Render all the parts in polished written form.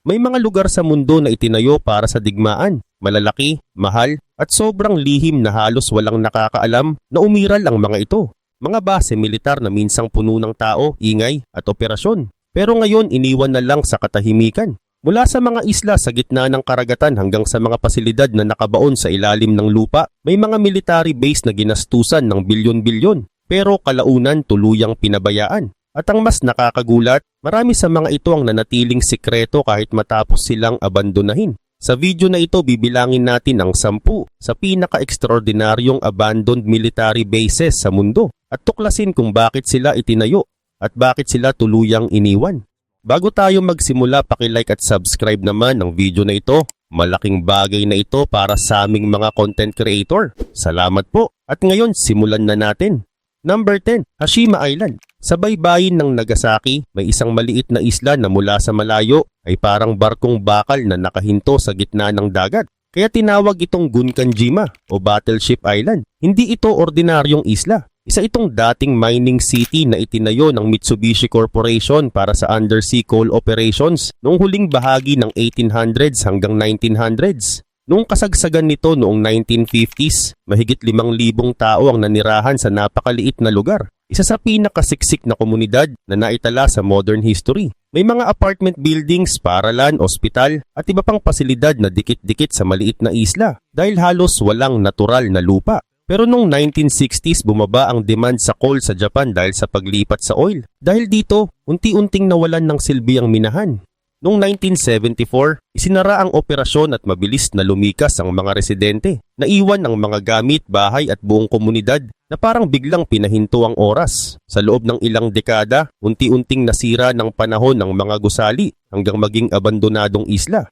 May mga lugar sa mundo na itinayo para sa digmaan, malalaki, mahal, at sobrang lihim na halos walang nakakaalam na umiral ang mga ito. Mga base militar na minsang puno ng tao, ingay at operasyon. Pero ngayon iniwan na lang sa katahimikan. Mula sa mga isla sa gitna ng karagatan hanggang sa mga pasilidad na nakabaon sa ilalim ng lupa, may mga military base na ginastusan ng bilyon-bilyon. Pero kalaunan tuluyang pinabayaan. At ang mas nakakagulat, marami sa mga ito ang nanatiling sikreto kahit matapos silang abandonahin. Sa video na ito bibilangin natin ang 10 sa pinaka-ekstraordinaryong abandoned military bases sa mundo at tuklasin kung bakit sila itinayo at bakit sila tuluyang iniwan. Bago tayo magsimula, paki-like at subscribe naman ng video na ito. Malaking bagay na ito para sa aming mga content creator. Salamat po. At ngayon simulan na natin. Number 10, Hashima Island. Sa baybayin ng Nagasaki, may isang maliit na isla na mula sa malayo ay parang barkong bakal na nakahinto sa gitna ng dagat. Kaya tinawag itong Gunkanjima o Battleship Island. Hindi ito ordinaryong isla. Isa itong dating mining city na itinayo ng Mitsubishi Corporation para sa undersea coal operations noong huling bahagi ng 1800s hanggang 1900s. Noong kasagsagan nito noong 1950s, mahigit 5,000 tao ang nanirahan sa napakaliit na lugar. Isa sa pinakasiksik na komunidad na naitala sa modern history. May mga apartment buildings, paaralan, ospital at iba pang pasilidad na dikit-dikit sa maliit na isla dahil halos walang natural na lupa. Pero noong 1960s bumaba ang demand sa coal sa Japan dahil sa paglipat sa oil. Dahil dito, unti-unting nawalan ng silbi ang minahan. Noong 1974, isinara ang operasyon at mabilis na lumikas ang mga residente. Naiwan ang mga gamit, bahay at buong komunidad na parang biglang pinahinto ang oras. Sa loob ng ilang dekada, unti-unting nasira ng panahon ng mga gusali hanggang maging abandonadong isla.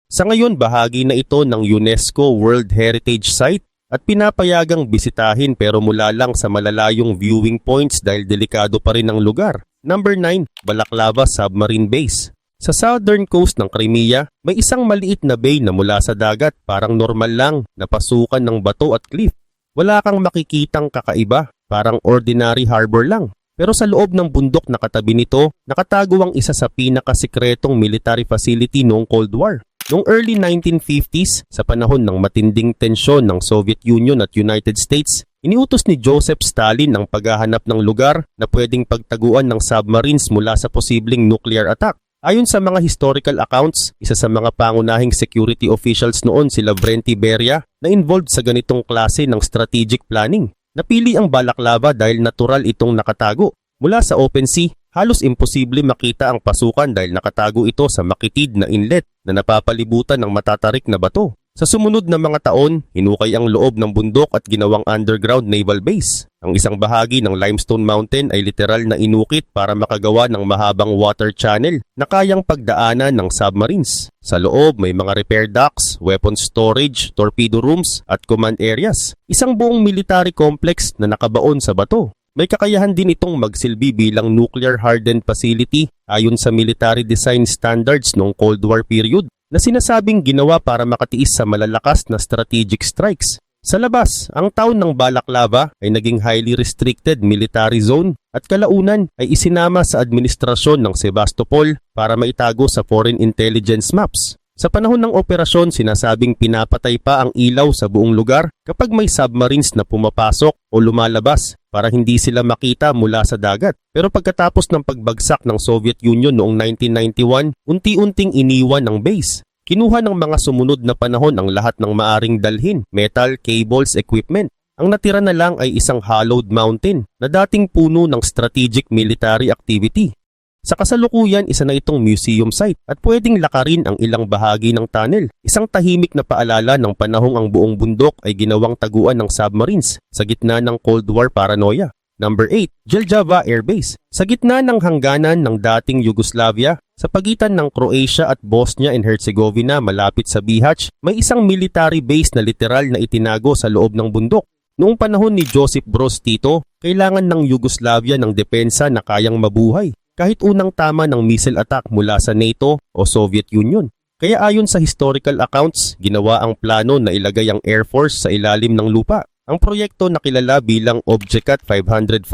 Sa ngayon, bahagi na ito ng UNESCO World Heritage Site at pinapayagang bisitahin pero mula lang sa malalayong viewing points dahil delikado pa rin ang lugar. Number 9, Balaklava Submarine Base. Sa southern coast ng Crimea, may isang maliit na bay na mula sa dagat parang normal lang na pasukan ng bato at cliff. Wala kang makikitang kakaiba, parang ordinary harbor lang. Pero sa loob ng bundok na katabi nito, nakatago ang isa sa pinakasikretong military facility noong Cold War. Noong early 1950s, sa panahon ng matinding tensyon ng Soviet Union at United States, iniutos ni Joseph Stalin ang paghahanap ng lugar na pwedeng pagtaguan ng submarines mula sa posibleng nuclear attack. Ayon sa mga historical accounts, isa sa mga pangunahing security officials noon si Lavrenti Beria na involved sa ganitong klase ng strategic planning. Napili ang Balaklava dahil natural itong nakatago. Mula sa open sea, halos imposible makita ang pasukan dahil nakatago ito sa makitid na inlet na napapalibutan ng matatarik na bato. Sa sumunod na mga taon, hinukay ang loob ng bundok at ginawang underground naval base. Ang isang bahagi ng Limestone Mountain ay literal na inukit para makagawa ng mahabang water channel na kayang pagdaanan ng submarines. Sa loob may mga repair docks, weapons storage, torpedo rooms at command areas. Isang buong military complex na nakabaon sa bato. May kakayahan din itong magsilbi bilang nuclear-hardened facility ayon sa military design standards noong Cold War period na sinasabing ginawa para makatiis sa malalakas na strategic strikes. Sa labas, ang town ng Balaklava ay naging highly restricted military zone at kalaunan ay isinama sa administrasyon ng Sebastopol para maitago sa foreign intelligence maps. Sa panahon ng operasyon, sinasabing pinapatay pa ang ilaw sa buong lugar kapag may submarines na pumapasok o lumalabas para hindi sila makita mula sa dagat. Pero pagkatapos ng pagbagsak ng Soviet Union noong 1991, unti-unting iniwan ng base. Kinuha ng mga sumunod na panahon ang lahat ng maaring dalhin, metal, cables, equipment. Ang natira na lang ay isang hollowed mountain na dating puno ng strategic military activity. Sa kasalukuyan, isa na itong museum site at pwedeng lakarin ang ilang bahagi ng tunnel. Isang tahimik na paalala ng panahong ang buong bundok ay ginawang taguan ng submarines sa gitna ng Cold War paranoia. Number 8, Jelgava Air Base. Sa gitna ng hangganan ng dating Yugoslavia, sa pagitan ng Croatia at Bosnia and Herzegovina malapit sa Bihać, may isang military base na literal na itinago sa loob ng bundok. Noong panahon ni Josip Broz Tito, kailangan ng Yugoslavia ng depensa na kayang mabuhay kahit unang tama ng missile attack mula sa NATO o Soviet Union. Kaya ayon sa historical accounts, ginawa ang plano na ilagay ang Air Force sa ilalim ng lupa. Ang proyekto na kilala bilang Objekat 505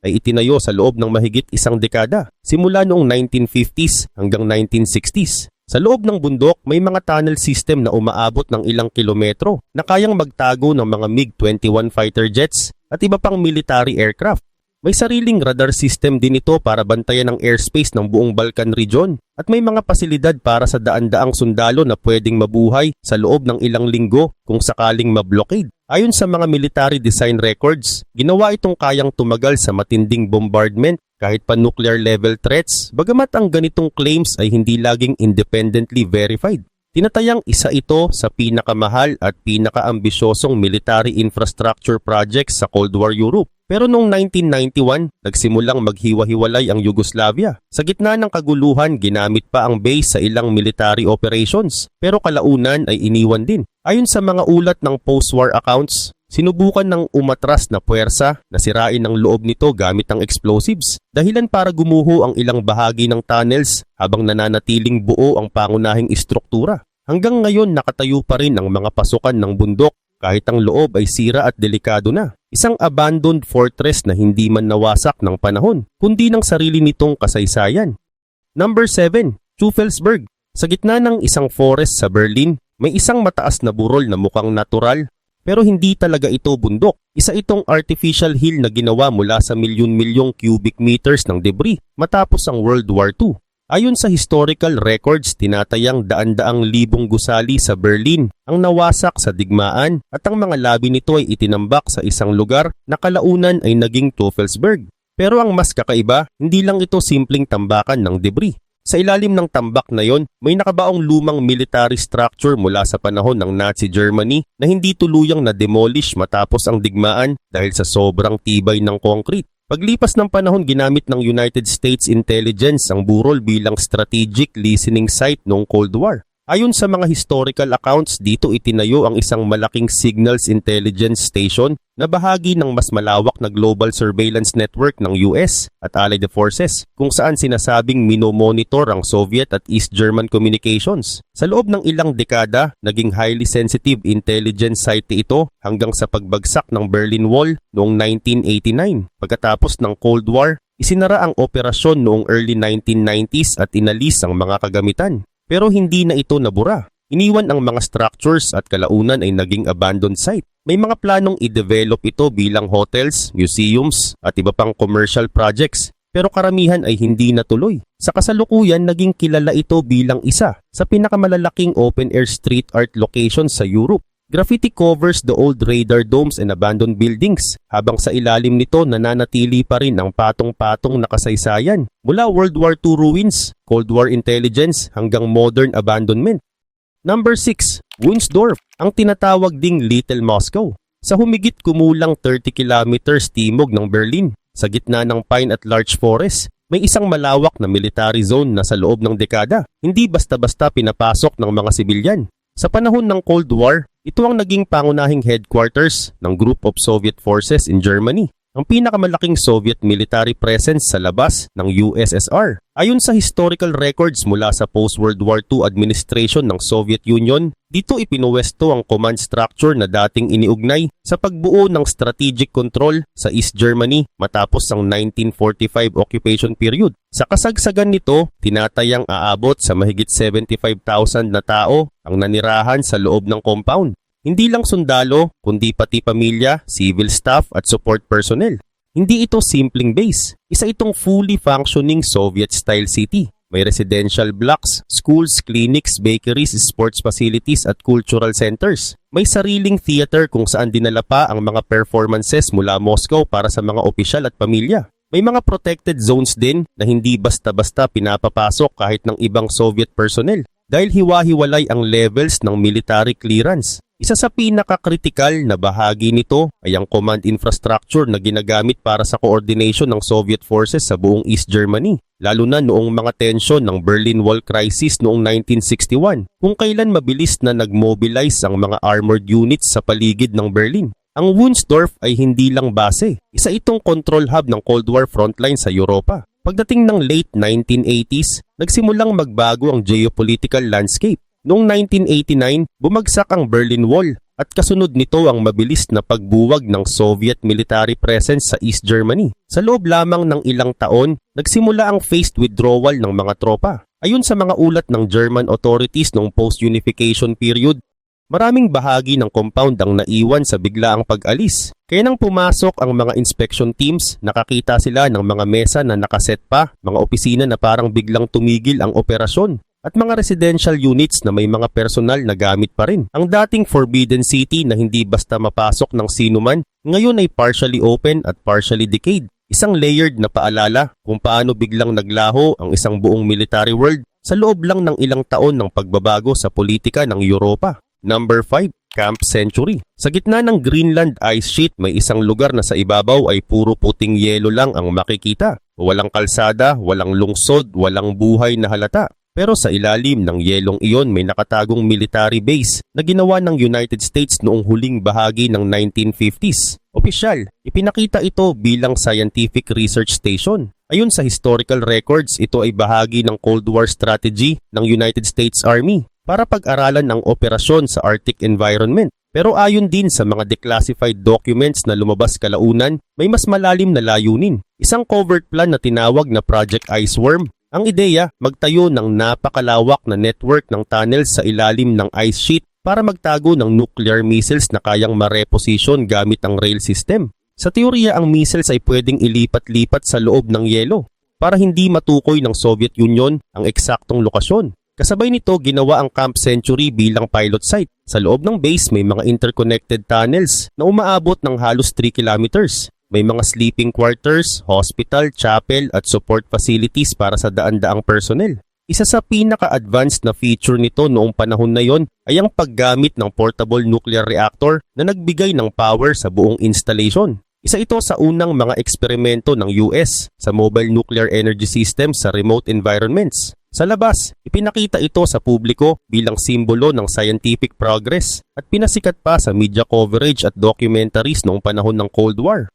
ay itinayo sa loob ng mahigit isang dekada, simula noong 1950s hanggang 1960s. Sa loob ng bundok, may mga tunnel system na umaabot ng ilang kilometro na kayang magtago ng mga MiG-21 fighter jets at iba pang military aircraft. May sariling radar system din ito para bantayan ang airspace ng buong Balkan region at may mga pasilidad para sa daan-daang sundalo na pwedeng mabuhay sa loob ng ilang linggo kung sakaling mablokade. Ayon sa mga military design records, ginawa itong kayang tumagal sa matinding bombardment kahit pa nuclear level threats, bagamat ang ganitong claims ay hindi laging independently verified. Tinatayang isa ito sa pinakamahal at pinakaambisyosong military infrastructure projects sa Cold War Europe. Pero noong 1991, nagsimulang maghiwa-hiwalay ang Yugoslavia. Sa gitna ng kaguluhan, ginamit pa ang base sa ilang military operations, pero kalaunan ay iniwan din. Ayon sa mga ulat ng post-war accounts, sinubukan ng umatras na puwersa na sirain ang loob nito gamit ang explosives, dahilan para gumuho ang ilang bahagi ng tunnels habang nananatiling buo ang pangunahing istruktura. Hanggang ngayon nakatayo pa rin ang mga pasukan ng bundok kahit ang loob ay sira at delikado na. Isang abandoned fortress na hindi man nawasak ng panahon, kundi ng sarili nitong kasaysayan. Number 7. Teufelsberg. Sa gitna ng isang forest sa Berlin, may isang mataas na burol na mukhang natural, pero hindi talaga ito bundok. Isa itong artificial hill na ginawa mula sa milyon-milyong cubic meters ng debris matapos ang World War II. Ayon sa historical records, tinatayang daan-daang libong gusali sa Berlin ang nawasak sa digmaan at ang mga labi nito ay itinambak sa isang lugar na kalaunan ay naging Teufelsberg. Pero ang mas kakaiba, hindi lang ito simpleng tambakan ng debris. Sa ilalim ng tambak na yon, may nakabaong lumang military structure mula sa panahon ng Nazi Germany na hindi tuluyang na-demolish matapos ang digmaan dahil sa sobrang tibay ng concrete. Paglipas ng panahon, ginamit ng United States Intelligence ang burol bilang strategic listening site noong Cold War. Ayon sa mga historical accounts, dito itinayo ang isang malaking signals intelligence station na bahagi ng mas malawak na global surveillance network ng US at Allied Forces, kung saan sinasabing minomonitor ang Soviet at East German communications. Sa loob ng ilang dekada, naging highly sensitive intelligence site ito hanggang sa pagbagsak ng Berlin Wall noong 1989. Pagkatapos ng Cold War, isinara ang operasyon noong early 1990s at inalis ang mga kagamitan. Pero hindi na ito nabura. Iniwan ang mga structures at kalaunan ay naging abandoned site. May mga planong i-develop ito bilang hotels, museums at iba pang commercial projects, pero karamihan ay hindi natuloy. Sa kasalukuyan, naging kilala ito bilang isa sa pinakamalalaking open-air street art locations sa Europe. Graffiti covers the old radar domes and abandoned buildings, habang sa ilalim nito nananatili pa rin ang patong-patong na kasaysayan mula World War II ruins, Cold War intelligence hanggang modern abandonment. Number 6. Wunsdorf, ang tinatawag ding Little Moscow. Sa humigit kumulang 30 kilometers timog ng Berlin, sa gitna ng pine at larch forest, may isang malawak na military zone na sa loob ng dekada, hindi basta-basta pinapasok ng mga sibilyan. Sa panahon ng Cold War, ito ang naging pangunahing headquarters ng Group of Soviet Forces in Germany, ang pinakamalaking Soviet military presence sa labas ng USSR. Ayon sa historical records mula sa post-World War II administration ng Soviet Union, dito ipinuwesto ang command structure na dating iniugnay sa pagbuo ng strategic control sa East Germany matapos ang 1945 occupation period. Sa kasagsagan nito, tinatayang aabot sa mahigit 75,000 na tao ang nanirahan sa loob ng compound. Hindi lang sundalo, kundi pati pamilya, civil staff at support personnel. Hindi ito simpleng base. Isa itong fully functioning Soviet-style city. May residential blocks, schools, clinics, bakeries, sports facilities at cultural centers. May sariling theater kung saan dinala pa ang mga performances mula Moscow para sa mga opisyal at pamilya. May mga protected zones din na hindi basta-basta pinapapasok kahit ng ibang Soviet personnel dahil hiwa-hiwalay ang levels ng military clearance. Isa sa pinakakritikal na bahagi nito ay ang command infrastructure na ginagamit para sa coordination ng Soviet forces sa buong East Germany, lalo na noong mga tensyon ng Berlin Wall crisis noong 1961, kung kailan mabilis na nag-mobilize ang mga armored units sa paligid ng Berlin. Ang Wunsdorf ay hindi lang base, isa itong control hub ng Cold War frontline sa Europa. Pagdating ng late 1980s, nagsimulang magbago ang geopolitical landscape. Noong 1989, bumagsak ang Berlin Wall at kasunod nito ang mabilis na pagbuwag ng Soviet military presence sa East Germany. Sa loob lamang ng ilang taon, nagsimula ang phased withdrawal ng mga tropa. Ayon sa mga ulat ng German authorities noong post-unification period, maraming bahagi ng compound ang naiwan sa biglaang pag-alis. Kaya nang pumasok ang mga inspection teams, nakakita sila ng mga mesa na nakaset pa, mga opisina na parang biglang tumigil ang operasyon, at mga residential units na may mga personal na gamit pa rin. Ang dating Forbidden City na hindi basta mapasok ng sinuman, ngayon ay partially open at partially decayed. Isang layered na paalala kung paano biglang naglaho ang isang buong military world sa loob lang ng ilang taon ng pagbabago sa politika ng Europa. Number 5. Camp Century. Sa gitna ng Greenland ice sheet, may isang lugar na sa ibabaw ay puro puting yelo lang ang makikita. Walang kalsada, walang lungsod, walang buhay na halata. Pero sa ilalim ng yelong iyon may nakatagong military base na ginawa ng United States noong huling bahagi ng 1950s. Opisyal, ipinakita ito bilang scientific research station. Ayon sa historical records, ito ay bahagi ng Cold War strategy ng United States Army para pag-aralan ang operasyon sa Arctic environment. Pero ayon din sa mga declassified documents na lumabas kalaunan, may mas malalim na layunin. Isang covert plan na tinawag na Project Iceworm. Ang ideya, magtayo ng napakalawak na network ng tunnels sa ilalim ng ice sheet para magtago ng nuclear missiles na kayang mareposition gamit ang rail system. Sa teorya, ang missiles ay pwedeng ilipat-lipat sa loob ng yelo para hindi matukoy ng Soviet Union ang eksaktong lokasyon. Kasabay nito, ginawa ang Camp Century bilang pilot site. Sa loob ng base, may mga interconnected tunnels na umaabot ng halos 3 kilometers. May mga sleeping quarters, hospital, chapel at support facilities para sa daan-daang personnel. Isa sa pinaka-advanced na feature nito noong panahon na yon ay ang paggamit ng portable nuclear reactor na nagbigay ng power sa buong installation. Isa ito sa unang mga eksperimento ng US sa mobile nuclear energy system sa remote environments. Sa labas, ipinakita ito sa publiko bilang simbolo ng scientific progress at pinasikat pa sa media coverage at documentaries noong panahon ng Cold War.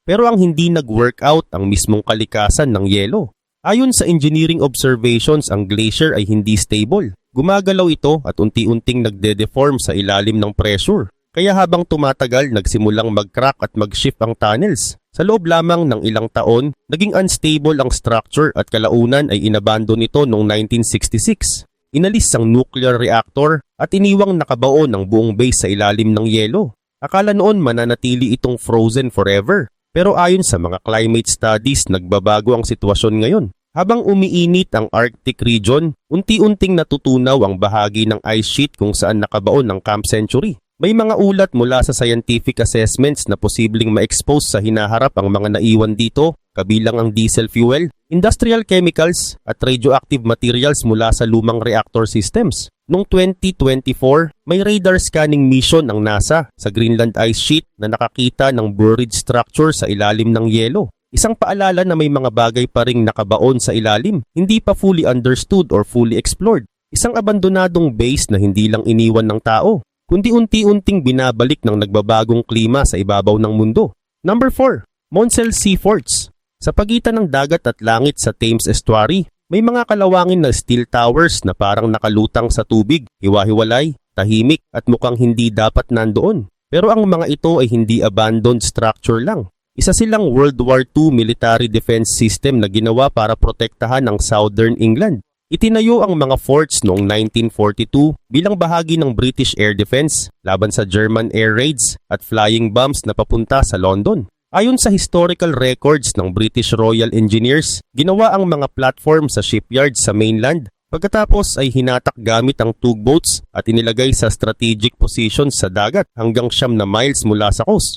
Pero ang hindi nag-workout ang mismong kalikasan ng yelo. Ayon sa engineering observations, ang glacier ay hindi stable. Gumagalaw ito at unti-unting nagde-deform sa ilalim ng pressure. Kaya habang tumatagal, nagsimulang mag-crack at mag-shift ang tunnels. Sa loob lamang ng ilang taon, naging unstable ang structure at kalaunan ay inabandon ito noong 1966. Inalis ang nuclear reactor at iniwang nakabaon ang buong base sa ilalim ng yelo. Akala noon mananatili itong frozen forever. Pero ayon sa mga climate studies, nagbabago ang sitwasyon ngayon. Habang umiinit ang Arctic region, unti-unting natutunaw ang bahagi ng ice sheet kung saan nakabaon ng Camp Century. May mga ulat mula sa scientific assessments na posibleng ma-expose sa hinaharap ang mga naiwan dito, kabilang ang diesel fuel, industrial chemicals at radioactive materials mula sa lumang reactor systems. Noong 2024, may radar scanning mission ng NASA sa Greenland ice sheet na nakakita ng buried structure sa ilalim ng yelo. Isang paalala na may mga bagay pa ring nakabaon sa ilalim, hindi pa fully understood or fully explored. Isang abandonadong base na hindi lang iniwan ng tao, kundi unti-unting binabalik ng nagbabagong klima sa ibabaw ng mundo. Number 4. Monsell Sea Forts. Sa pagitan ng dagat at langit sa Thames Estuary, may mga kalawangin na steel towers na parang nakalutang sa tubig, hiwa-hiwalay, tahimik at mukhang hindi dapat nandoon. Pero ang mga ito ay hindi abandoned structure lang. Isa silang World War II military defense system na ginawa para protektahan ang Southern England. Itinayo ang mga forts noong 1942 bilang bahagi ng British Air Defense laban sa German air raids at flying bombs na papunta sa London. Ayon sa historical records ng British Royal Engineers, ginawa ang mga platform sa shipyards sa mainland. Pagkatapos ay hinatak gamit ang tugboats at inilagay sa strategic positions sa dagat hanggang 9 na miles mula sa coast.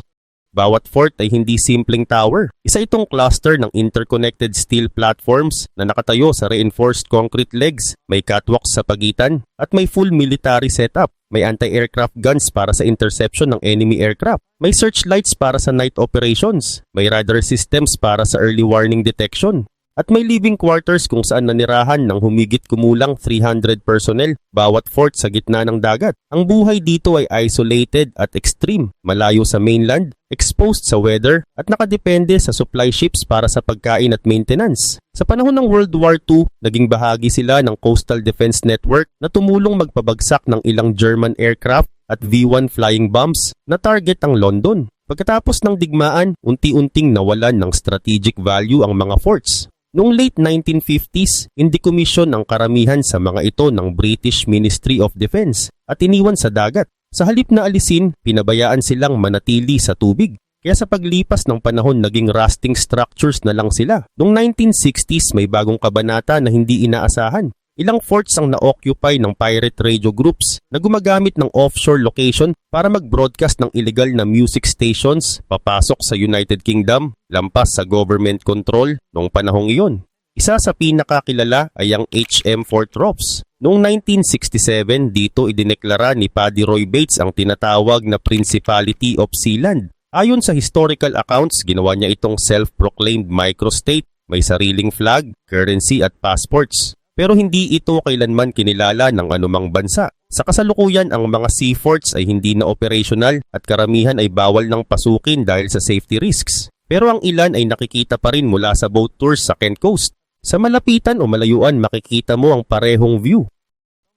Bawat fort ay hindi simpleng tower. Isa itong cluster ng interconnected steel platforms na nakatayo sa reinforced concrete legs, may catwalks sa pagitan, at may full military setup. May anti-aircraft guns para sa interception ng enemy aircraft. May searchlights para sa night operations. May radar systems para sa early warning detection. At may living quarters kung saan nanirahan ng humigit kumulang 300 personnel bawat fort sa gitna ng dagat. Ang buhay dito ay isolated at extreme, malayo sa mainland, exposed sa weather at nakadepende sa supply ships para sa pagkain at maintenance. Sa panahon ng World War II, naging bahagi sila ng Coastal Defense Network na tumulong magpabagsak ng ilang German aircraft at V-1 flying bombs na target ang London. Pagkatapos ng digmaan, unti-unting nawalan ng strategic value ang mga forts. Noong late 1950s, indecommission ang karamihan sa mga ito ng British Ministry of Defense at iniwan sa dagat. Sa halip na alisin, pinabayaan silang manatili sa tubig. Kaya sa paglipas ng panahon naging rusting structures na lang sila. Noong 1960s may bagong kabanata na hindi inaasahan. Ilang forts ang na-occupy ng pirate radio groups na gumagamit ng offshore location para mag-broadcast ng illegal na music stations papasok sa United Kingdom, lampas sa government control noong panahong iyon. Isa sa pinakakilala ay ang HM Fort Ross. Noong 1967, dito idineklara ni Paddy Roy Bates ang tinatawag na Principality of Sealand. Ayon sa historical accounts, ginawa niya itong self-proclaimed microstate, may sariling flag, currency at passports. Pero hindi ito kailanman kinilala ng anumang bansa. Sa kasalukuyan, ang mga sea forts ay hindi na operational at karamihan ay bawal ng pasukin dahil sa safety risks. Pero ang ilan ay nakikita pa rin mula sa boat tours sa Kent Coast. Sa malapitan o malayuan, makikita mo ang parehong view.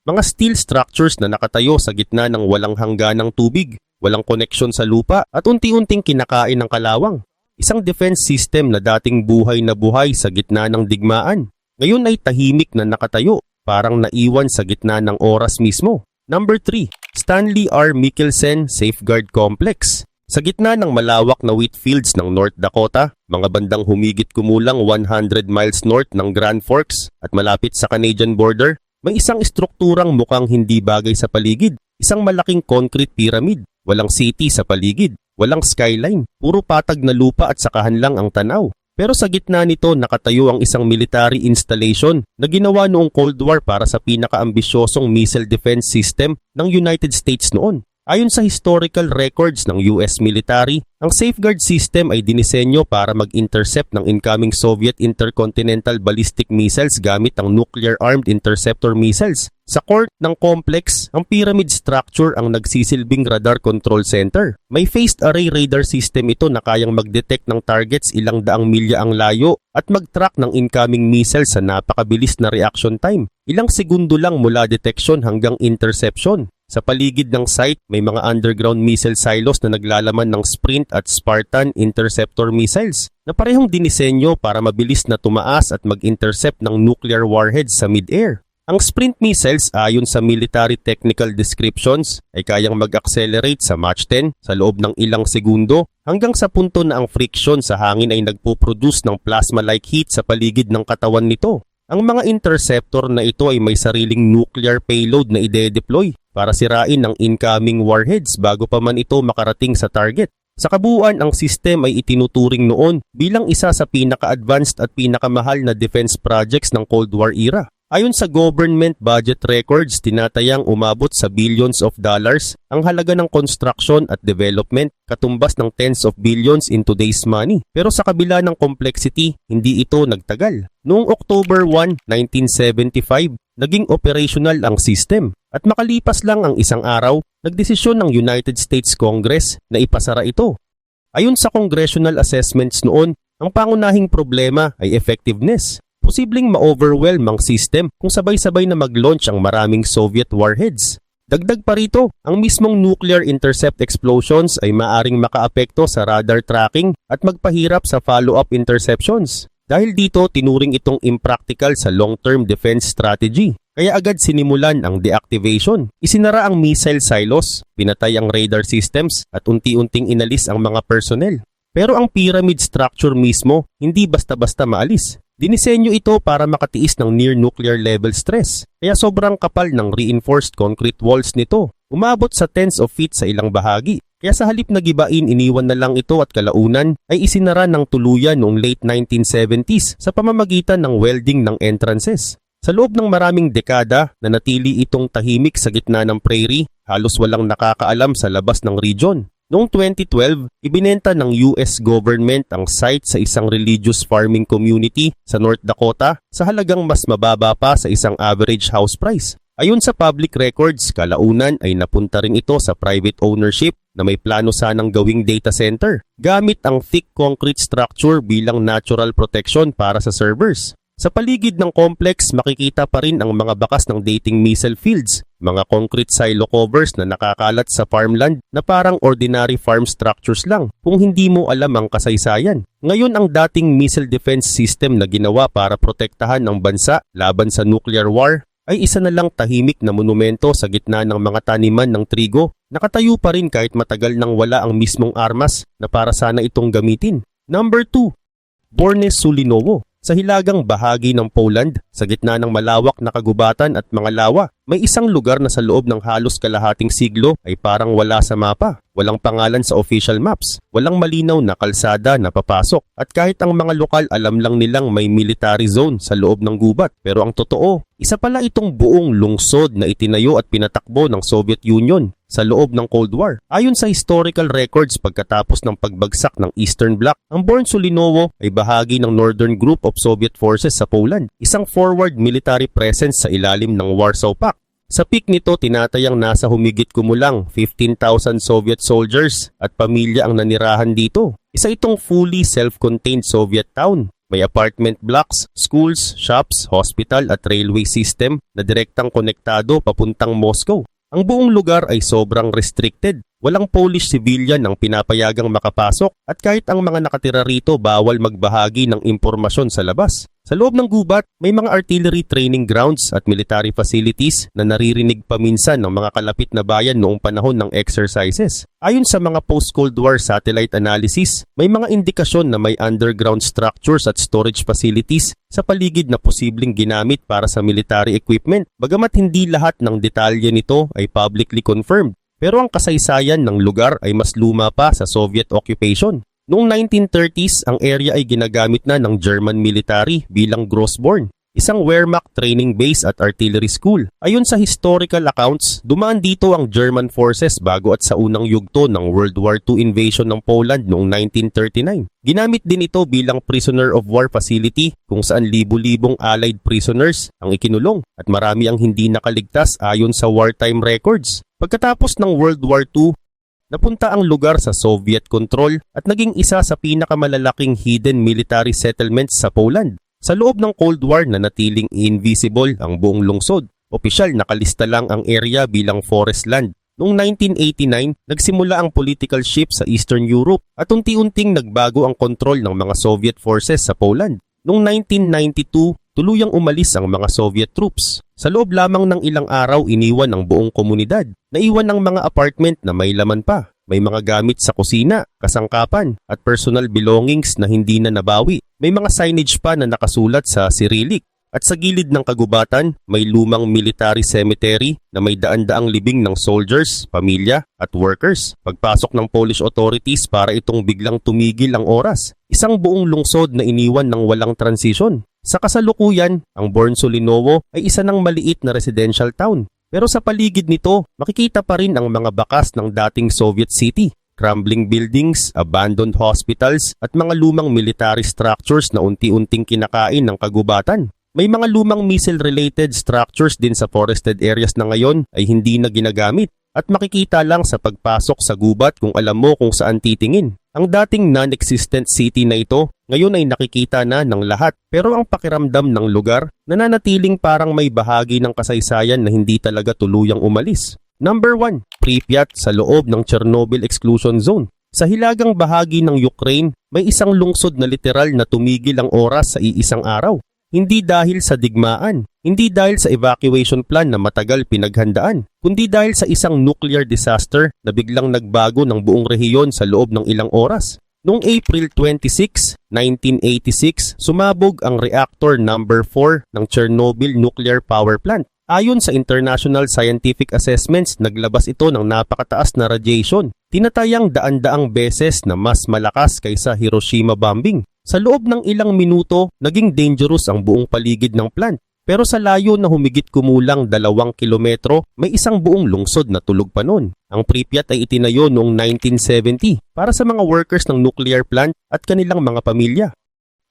Mga steel structures na nakatayo sa gitna ng walang hangganang tubig, walang koneksyon sa lupa at unti-unting kinakain ng kalawang. Isang defense system na dating buhay na buhay sa gitna ng digmaan. Ngayon ay tahimik na nakatayo, parang naiwan sa gitna ng oras mismo. Number 3. Stanley R. Michelsen Safeguard Complex. Sa gitna ng malawak na wheat fields ng North Dakota, mga bandang humigit kumulang 100 miles north ng Grand Forks at malapit sa Canadian border, may isang estrukturang mukhang hindi bagay sa paligid. Isang malaking concrete pyramid, walang city sa paligid, walang skyline, puro patag na lupa at sakahan lang ang tanaw. Pero sa gitna nito nakatayo ang isang military installation na ginawa noong Cold War para sa pinakaambisyosong missile defense system ng United States noon. Ayon sa historical records ng US military, ang safeguard system ay dinisenyo para mag-intercept ng incoming Soviet intercontinental ballistic missiles gamit ang nuclear-armed interceptor missiles. Sa core ng complex, ang pyramid structure ang nagsisilbing radar control center. May phased array radar system ito na kayang mag-detect ng targets ilang daang milya ang layo at mag-track ng incoming missiles sa napakabilis na reaction time. Ilang segundo lang mula detection hanggang interception. Sa paligid ng site, may mga underground missile silos na naglalaman ng Sprint at Spartan interceptor missiles na parehong dinisenyo para mabilis na tumaas at mag-intercept ng nuclear warheads sa mid-air. Ang Sprint missiles ayon sa military technical descriptions ay kayang mag-accelerate sa Mach 10 sa loob ng ilang segundo hanggang sa punto na ang friction sa hangin ay nagpo-produce ng plasma-like heat sa paligid ng katawan nito. Ang mga interceptor na ito ay may sariling nuclear payload na ide-deploy para sirain ang incoming warheads bago pa man ito makarating sa target. Sa kabuuan, ang system ay itinuturing noon bilang isa sa pinaka-advanced at pinakamahal na defense projects ng Cold War era. Ayon sa government budget records, tinatayang umabot sa billions of dollars ang halaga ng construction at development, katumbas ng tens of billions in today's money. Pero sa kabila ng complexity, hindi ito nagtagal. Noong October 1, 1975, naging operational ang system. At makalipas lang ang isang araw, nagdesisyon ng United States Congress na ipasara ito. Ayon sa congressional assessments noon, ang pangunahing problema ay effectiveness. Posibleng ma-overwhelm ang system kung sabay-sabay na mag-launch ang maraming Soviet warheads. Dagdag pa rito, ang mismong nuclear intercept explosions ay maaring makaapekto sa radar tracking at magpahirap sa follow-up interceptions. Dahil dito, tinuring itong impractical sa long-term defense strategy. Kaya agad sinimulan ang deactivation. Isinara ang missile silos, pinatay ang radar systems at unti-unting inalis ang mga personnel. Pero ang pyramid structure mismo, hindi basta-basta maalis. Dinisenyo ito para makatiis ng near-nuclear level stress, kaya sobrang kapal ng reinforced concrete walls nito. Umabot sa tens of feet sa ilang bahagi. Kaya sa halip na gibain, iniwan na lang ito at kalaunan ay isinara ng tuluyan noong late 1970s sa pamamagitan ng welding ng entrances. Sa loob ng maraming dekada, nanatili itong tahimik sa gitna ng prairie, halos walang nakakaalam sa labas ng region. Noong 2012, ibinenta ng US government ang site sa isang religious farming community sa North Dakota sa halagang mas mababa pa sa isang average house price. Ayon sa public records, kalaunan ay napunta rin ito sa private ownership na may plano sanang gawing data center gamit ang thick concrete structure bilang natural protection para sa servers. Sa paligid ng complex, makikita pa rin ang mga bakas ng dating missile fields mga concrete silo covers na nakakalat sa farmland na parang ordinary farm structures lang kung hindi mo alam ang kasaysayan. Ngayon ang dating missile defense system na ginawa para protektahan ng bansa laban sa nuclear war ay isa na lang tahimik na monumento sa gitna ng mga taniman ng trigo. Nakatayo pa rin kahit matagal nang wala ang mismong armas na para sana itong gamitin. Number 2. Borne Sulinowo. Sa hilagang bahagi ng Poland, sa gitna ng malawak na kagubatan at mga lawa, may isang lugar na sa loob ng halos kalahating siglo ay parang wala sa mapa. Walang pangalan sa official maps, walang malinaw na kalsada na papasok, at kahit ang mga lokal alam lang nilang may military zone sa loob ng gubat. Pero ang totoo, isa pala itong buong lungsod na itinayo at pinatakbo ng Soviet Union sa loob ng Cold War. Ayon sa historical records pagkatapos ng pagbagsak ng Eastern Bloc, ang Borne Sulinowo ay bahagi ng Northern Group of Soviet Forces sa Poland, isang forward military presence sa ilalim ng Warsaw Pact. Sa peak nito, tinatayang nasa humigit kumulang 15,000 Soviet soldiers at pamilya ang nanirahan dito. Isa itong fully self-contained Soviet town. May apartment blocks, schools, shops, hospital at railway system na direktang konektado papuntang Moscow. Ang buong lugar ay sobrang restricted. Walang Polish civilian ang pinapayagang makapasok at kahit ang mga nakatira rito bawal magbahagi ng impormasyon sa labas. Sa loob ng gubat, may mga artillery training grounds at military facilities na naririnig paminsan ng mga kalapit na bayan noong panahon ng exercises. Ayon sa mga post-Cold War satellite analysis, may mga indikasyon na may underground structures at storage facilities sa paligid na posibleng ginamit para sa military equipment. Bagamat hindi lahat ng detalye nito ay publicly confirmed. Pero ang kasaysayan ng lugar ay mas luma pa sa Soviet occupation. Noong 1930s, ang area ay ginagamit na ng German military bilang Grossborn, isang Wehrmacht training base at artillery school. Ayon sa historical accounts, dumaan dito ang German forces bago at sa unang yugto ng World War II invasion ng Poland noong 1939. Ginamit din ito bilang prisoner of war facility kung saan libu-libong Allied prisoners ang ikinulong at marami ang hindi nakaligtas ayon sa wartime records. Pagkatapos ng World War II, napunta ang lugar sa Soviet control at naging isa sa pinakamalalaking hidden military settlements sa Poland. Sa loob ng Cold War na natiling invisible ang buong lungsod. Opisyal nakalista lang ang area bilang forest land. Noong 1989, nagsimula ang political shift sa Eastern Europe at unti-unting nagbago ang kontrol ng mga Soviet forces sa Poland. Noong 1992, tuluyang umalis ang mga Soviet troops. Sa loob lamang ng ilang araw iniwan ang buong komunidad. Naiwan ang mga apartment na may laman pa. May mga gamit sa kusina, kasangkapan at personal belongings na hindi na nabawi. May mga signage pa na nakasulat sa Cyrillic. At sa gilid ng kagubatan, may lumang military cemetery na may daan-daang libing ng soldiers, pamilya at workers. Pagpasok ng Polish authorities para itong biglang tumigil ang oras. Isang buong lungsod na iniwan ng walang transisyon. Sa kasalukuyan, ang Borne Sulinowo ay isa ng maliit na residential town. Pero sa paligid nito, makikita pa rin ang mga bakas ng dating Soviet city. Crumbling buildings, abandoned hospitals at mga lumang military structures na unti-unting kinakain ng kagubatan. May mga lumang missile-related structures din sa forested areas na ngayon ay hindi na ginagamit at makikita lang sa pagpasok sa gubat kung alam mo kung saan titingin. Ang dating non-existent city na ito ngayon ay nakikita na ng lahat pero ang pakiramdam ng lugar nananatiling parang may bahagi ng kasaysayan na hindi talaga tuluyang umalis. Number 1. Pripyat sa loob ng Chernobyl Exclusion Zone. Sa hilagang bahagi ng Ukraine, may isang lungsod na literal na tumigil ang oras sa iisang araw. Hindi dahil sa digmaan, hindi dahil sa evacuation plan na matagal pinaghandaan, kundi dahil sa isang nuclear disaster na biglang nagbago ng buong rehiyon sa loob ng ilang oras. Noong April 26, 1986, sumabog ang reactor number 4 ng Chernobyl Nuclear Power Plant. Ayon sa International Scientific Assessments, naglabas ito ng napakataas na radiation. Tinatayang daan-daang beses na mas malakas kaysa Hiroshima bombing. Sa loob ng ilang minuto, naging dangerous ang buong paligid ng plant. Pero sa layo na humigit kumulang 2 kilometro, may isang buong lungsod na tulog pa noon. Ang Pripyat ay itinayo noong 1970 para sa mga workers ng nuclear plant at kanilang mga pamilya.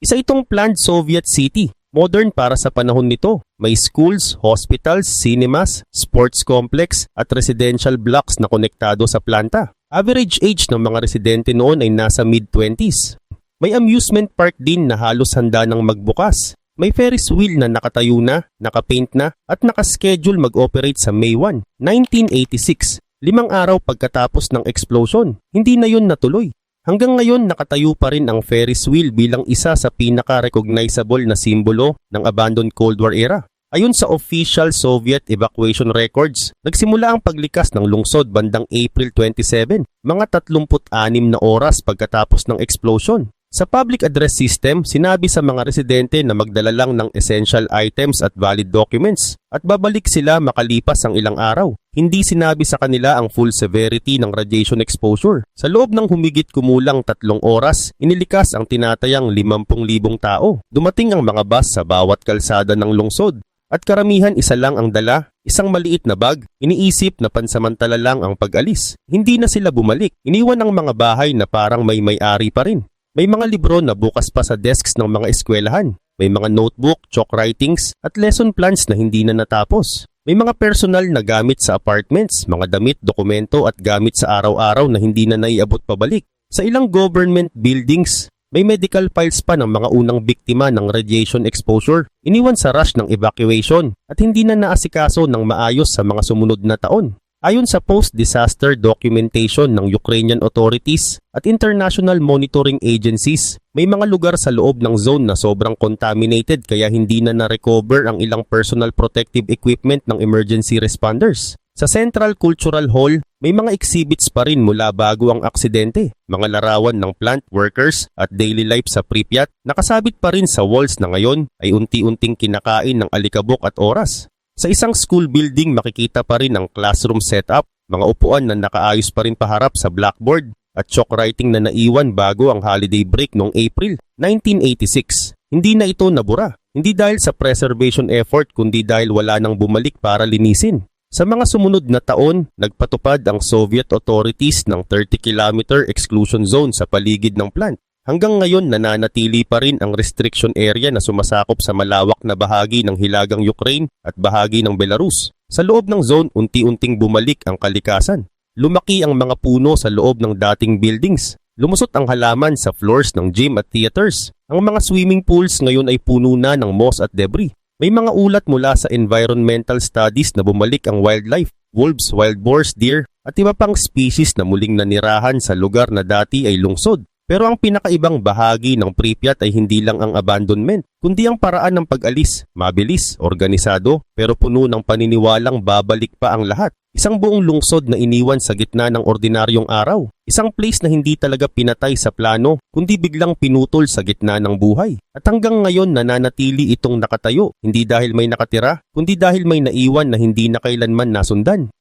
Isa itong planned Soviet city, modern para sa panahon nito. May schools, hospitals, cinemas, sports complex at residential blocks na konektado sa planta. Average age ng mga residente noon ay nasa mid-20s. May amusement park din na halos handa ng magbukas. May Ferris wheel na nakatayo na, nakapaint na, at nakaschedule mag-operate sa May 1, 1986, 5 araw pagkatapos ng explosion. Hindi na yun natuloy. Hanggang ngayon nakatayo pa rin ang Ferris wheel bilang isa sa pinaka-recognizable na simbolo ng abandoned Cold War era. Ayon sa official Soviet evacuation records, nagsimula ang paglikas ng lungsod bandang April 27, mga 36 na oras pagkatapos ng explosion. Sa public address system, sinabi sa mga residente na magdala lang ng essential items at valid documents at babalik sila makalipas ang ilang araw. Hindi sinabi sa kanila ang full severity ng radiation exposure. Sa loob ng humigit kumulang 3 oras, inilikas ang tinatayang 50,000 tao. Dumating ang mga bus sa bawat kalsada ng lungsod at karamihan isa lang ang dala, isang maliit na bag. Iniisip na pansamantala lang ang pag-alis. Hindi na sila bumalik. Iniwan ang mga bahay na parang may-ari pa rin. May mga libro na bukas pa sa desks ng mga eskwelahan. May mga notebook, chalk writings, at lesson plans na hindi na natapos. May mga personal na gamit sa apartments, mga damit, dokumento at gamit sa araw-araw na hindi na naiabot pabalik. Sa ilang government buildings, may medical files pa ng mga unang biktima ng radiation exposure. Iniwan sa rush ng evacuation at hindi na naasikaso ng maayos sa mga sumunod na taon. Ayon sa post-disaster documentation ng Ukrainian authorities at international monitoring agencies, may mga lugar sa loob ng zone na sobrang contaminated kaya hindi na na-recover ang ilang personal protective equipment ng emergency responders. Sa Central Cultural Hall, may mga exhibits pa rin mula bago ang aksidente. Mga larawan ng plant workers at daily life sa Pripyat nakasabit pa rin sa walls na ngayon ay unti-unting kinakain ng alikabok at oras. Sa isang school building makikita pa rin ang classroom setup, mga upuan na nakaayos pa rin paharap sa blackboard at chalk writing na naiwan bago ang holiday break noong April 1986. Hindi na ito nabura, hindi dahil sa preservation effort kundi dahil wala nang bumalik para linisin. Sa mga sumunod na taon, nagpatupad ang Soviet authorities ng 30-kilometer exclusion zone sa paligid ng plant. Hanggang ngayon nananatili pa rin ang restriction area na sumasakop sa malawak na bahagi ng hilagang Ukraine at bahagi ng Belarus. Sa loob ng zone, unti-unting bumalik ang kalikasan. Lumaki ang mga puno sa loob ng dating buildings. Lumusot ang halaman sa floors ng gym at theaters. Ang mga swimming pools ngayon ay puno na ng moss at debris. May mga ulat mula sa environmental studies na bumalik ang wildlife, wolves, wild boars, deer at iba pang species na muling nanirahan sa lugar na dati ay lungsod. Pero ang pinakaibang bahagi ng Pripyat ay hindi lang ang abandonment, kundi ang paraan ng pag-alis, mabilis, organisado, pero puno ng paniniwalang babalik pa ang lahat. Isang buong lungsod na iniwan sa gitna ng ordinaryong araw. Isang place na hindi talaga pinatay sa plano, kundi biglang pinutol sa gitna ng buhay. At hanggang ngayon nananatili itong nakatayo, hindi dahil may nakatira, kundi dahil may naiwan na hindi na kailanman nasundan.